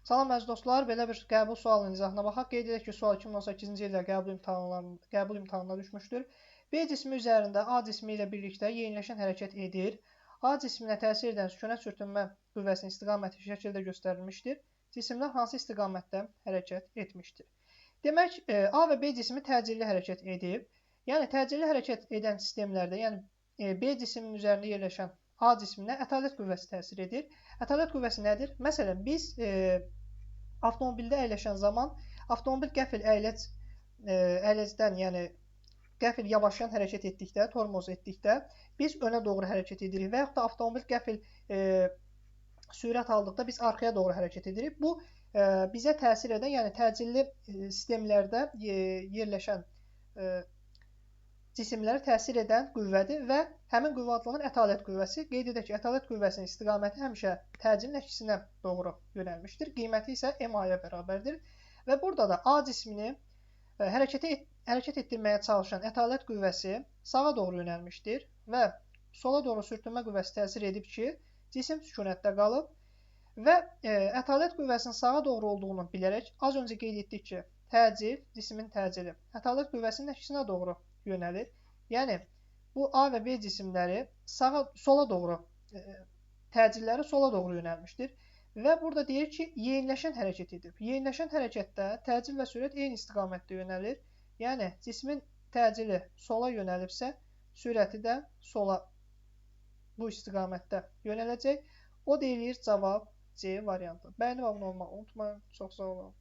Salam əziz dostlar, belə bir qəbul sualının izahına baxaq. Qeyd edək ki, sual 2018-ci ildə qəbul imtahanına düşmüşdür. B cismi üzərində A cismi ilə birlikdə yeniləşən hərəkət edir. A cisminə təsir edən sükunət sürtünmə qüvvəsinin istiqaməti şəkildə göstərilmişdir. Cisimlər hansı istiqamətdə hərəkət etmişdir? Demək, A və B cismi təcilli hərəkət edib. Yəni, təcilli hərəkət edən sistemlərdə, yəni B cisminin üzərində yerləşən A cisminə ətalət qüvvəsi təsir edir. Ətalət qüvvəsi nədir? Məsələn, biz avtomobildə əyləşən zaman avtomobil qəfil əyləcdən, yəni qəfil yavaşlayan hərəkət etdikdə, tormoz etdikdə biz önə doğru hərəkət edirik və yaxud da avtomobil qəfil sürət aldıqda biz arxaya doğru hərəkət edirik. Bu bizə təsir edən, yəni təcilli sistemlərdə yerləşən cisimlərə təsir edən qüvvədir və həmin qüvvə adlanır ətalət qüvvəsi. Qeyd edək ki, ətalət qüvvəsinin istiqaməti həmişə təcilin əksinə doğru yönəlmişdir. Qiyməti isə m-a-ya bərabərdir. Və burada da A cismini hərəkət etdirməyə çalışan ətalət qüvvəsi sağa doğru yönəlmişdir və sola doğru sürtünmə qüvvəsi təsir edib ki, cisim sükunətdə qalıb və ətalət qüvvəsinin sağa doğru olduğunu bilərək az öncə qeyd etdik ki, təcil, cismin təcili ətalət qüvvəsinin əksinə doğru yönəlir. Yəni, bu A və B cisimləri sola doğru, təcilləri sola doğru yönəlmişdir. Və burada deyir ki, yeniləşən hərəkət edib. Yeniləşən hərəkətdə təcil və sürət eyni istiqamətdə yönəlir. Yəni, cismin təcili sola yönəlibsə, sürəti də sola bu istiqamətdə yönələcək. O deyilir cavab C variantı. Bəyənib abunə olmağı unutmayın. Çox sağ olun.